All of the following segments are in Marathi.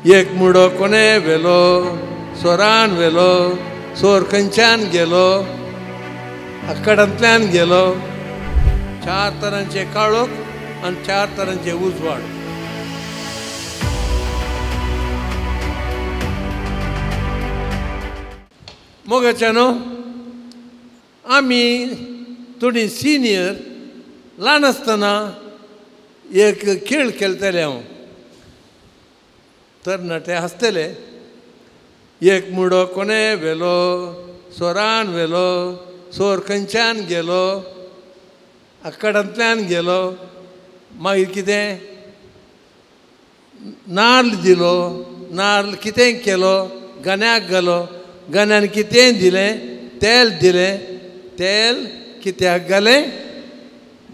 एक मुडो कोणे वेलो सोरान वेलो सोर खंयच्यान गेलो आकडंतल्यान गेलो 4 तरांचे काळोख आणि 4 तरांचे उजवाड मोगाच्यानो आमी थोडी सिनियर ल्हान आसतना एक खेळ खेळटले हांव तरणाटे हांसतले एक मुडो कोणे वेलो सोरान वेलो सोर खंयच्यान गेलो आकडंतल्यान गेलो मागीर कितें नाल्ल दिलो नाल्ल कितें केलो गण्याक घालो गण्यान कितें दिलें तेल दिलें तेल कित्याक घालें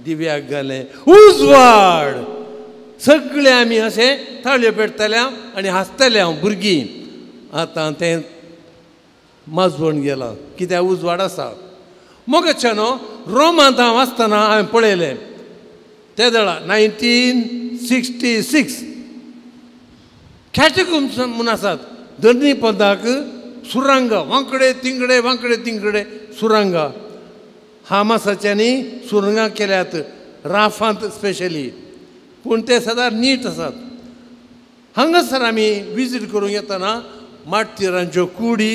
दिव्याक घालें उजवाड सगळे आमी अशें थाळयो पेटताले आनी हांसताले हांव भुरगीं आतां तें माजवण गेलां कित्याक उजवाड आसा मोगाच्यानो रोमांत हांव आसतना हांवें पळयलें ते वेळा 1966 कॅटेकम्स म्हूण आसात धर्नीपदाक सुरांगा वांकडे तिंगडे सुरांगा हामासाच्यांनी सुरंगां केल्यात राफांत स्पेशली पूण ते सदां नीट आसात हांगासर आमी विजीट करूंक येतना माटतिरांच्यो कुडी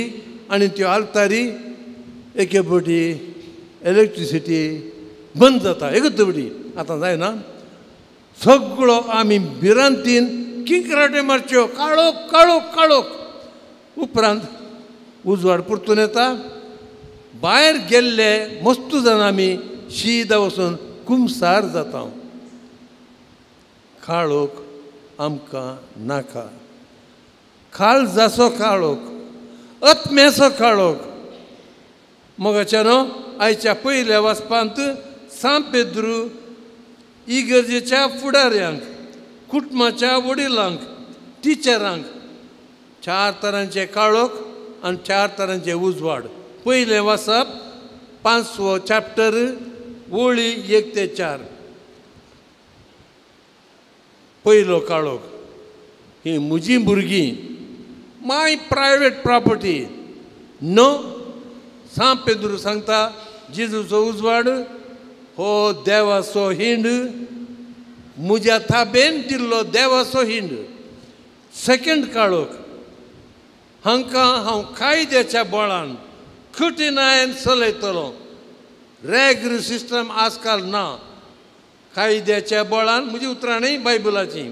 आनी त्यो आल्तारी एके फावटी इलेक्ट्रिसिटी बंद जाता एकदवडी आतां जायना सगळो आमी भिरांतीन किंकराटे मारच्यो काळोख काळोख काळोख उपरांत उजवाड परतून येता भायर गेल्ले मस्तू जाण आमी शीदा वचून कुमसार जाता काळोख आमकां नाका काळजाचो काळोख अत्म्याचो काळोख मोगाच्यानो आयच्या पयल्या वचपांत सान पेद्रू इगर्जेच्या फुडाऱ्यांक कुटुंबाच्या वडिलांक टिचरांक 4 तरांचे काळोख आनी 4 तरांचे उजवाड पयलें वचप 5वो चॅप्टर वळी 1 ते 4 पयलो काळोख ही म्हजीं भुरगीं my private property no San Pedro सांगता जेजूचो उजवाड हो देवाचो हिंड म्हज्या ताबेन दिल्लो देवाचो हिंड सेकंड काळोख हांकां हांव कायद्याच्या बळान कठिनायेन चलयतलो रेग्र सिस्टम आजकाल ना कायद्याच्या बळान म्हजी उतरां न्ही बायबलाचीं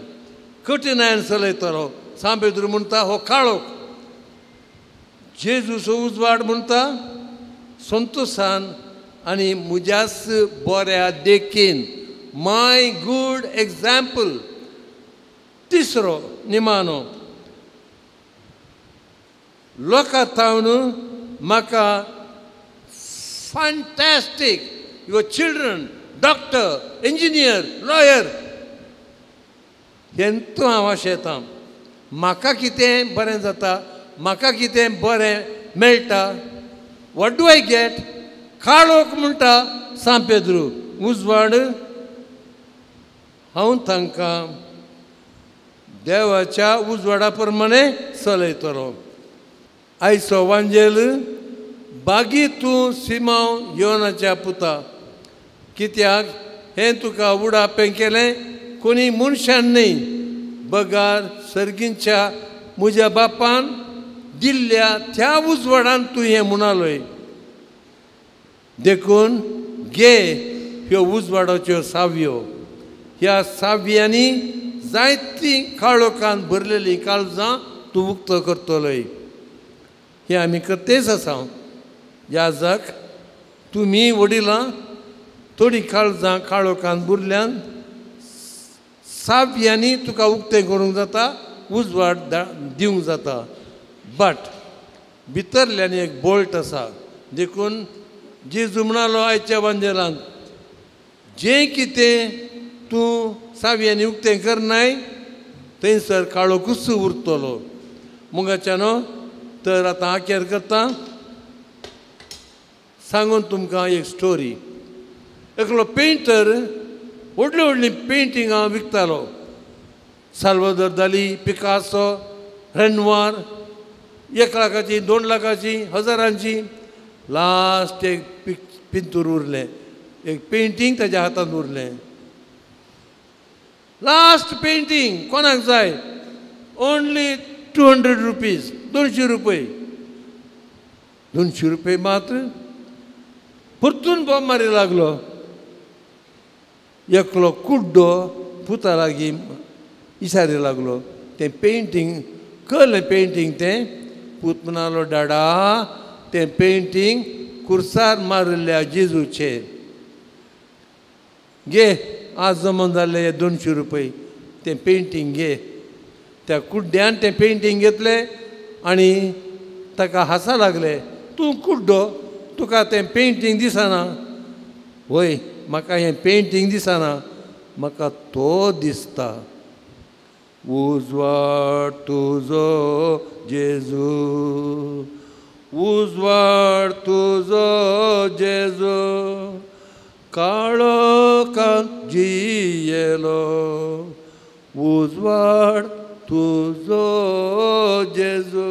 कठिनायेन चलयतलो सान पेद्रू म्हणटा हो काळोख जेजूचो उजवाड म्हणटा संतोशान आनी म्हज्याच बऱ्या देखीन माय गूड एग्जाम्पल तिसरो निमाणो लोकां थावन म्हाका fantastic your children doctor engineer lawyer हेंतू हांव आशेतां म्हाका कितें बरें जाता म्हाका कितें बरें मेळटा वॉट डू आय गेट काळोख म्हणटा सान पेद्रू उजवाड हांव तांकां देवाच्या उजवाडा प्रमाणे चलयतलो आयचो वांजेल बागी तूं सिमांव योनाच्या पुता कित्याक हें तुका उडापें केलें कोणी मनशान न्ही बगार सर्गींच्या म्हज्या बापान दिल्ल्या त्या उजवाडान तूं हें म्हणलोय देखून घे ह्यो उजवाडाच्यो सावयो ह्या सावयांनी जायतीं काळोखान भरलेलीं काळजां तूं उक्त करतलोय हें आमी करतेच आसा याजक तुमी वडिलां थोडीं काळजां काळोखान भरल्यान सावयांनी तुका उक्तें करूंक जाता उजवाड दिवंक जाता बट भितरल्यान एक बोल्ट आसा देखून जेजू म्हणलो आयच्या वांजेलांत जें कितें तूं सावयांनी उक्तें करनाय थंयसर काळोखूच उरतलो मोगाच्यानो तर आतां आखेर करता सांगून तुमकां एक स्टोरी एकलो पेंटर व्हडलीं व्हडलीं पेंटिंगां विकतालो साल्वादोर दाली पिकासो रेनवार 1 लाखाची 2 लाखाची हजारांची लास्ट एक पिंतूर उरलें एक पेंटींग ताच्या हातांत उरलें लास्ट पेंटींग कोणाक जाय ओन्ली 200 रुपीज 200 रुपये 200 रुपये मात्र परतून बॉम्ब मारी लागलो एकलो कुड्डो पुता लागीं इशारी लागलो तें पेंटींग कळ्ळें पेंटींग तें पूत म्हणालो डाडा तें पेंटींग कुर्सार मारिल्ल्या जेजूचें घे आज जमोन जाल्ले 200 रुपये तें पेंटींग घे त्या कुड्ड्यान तें पेंटींग घेतलें आनी ताका हांसा लागले तूं कुड्डो तुका तें पेंटींग दिसना वय म्हाका हें पेंटींग दिसना म्हाका तो दिसता उजवाड तुजो जेजू उजवाड तुजो जेजू काळोखांत जियेलो उजवाड तुजो जेजू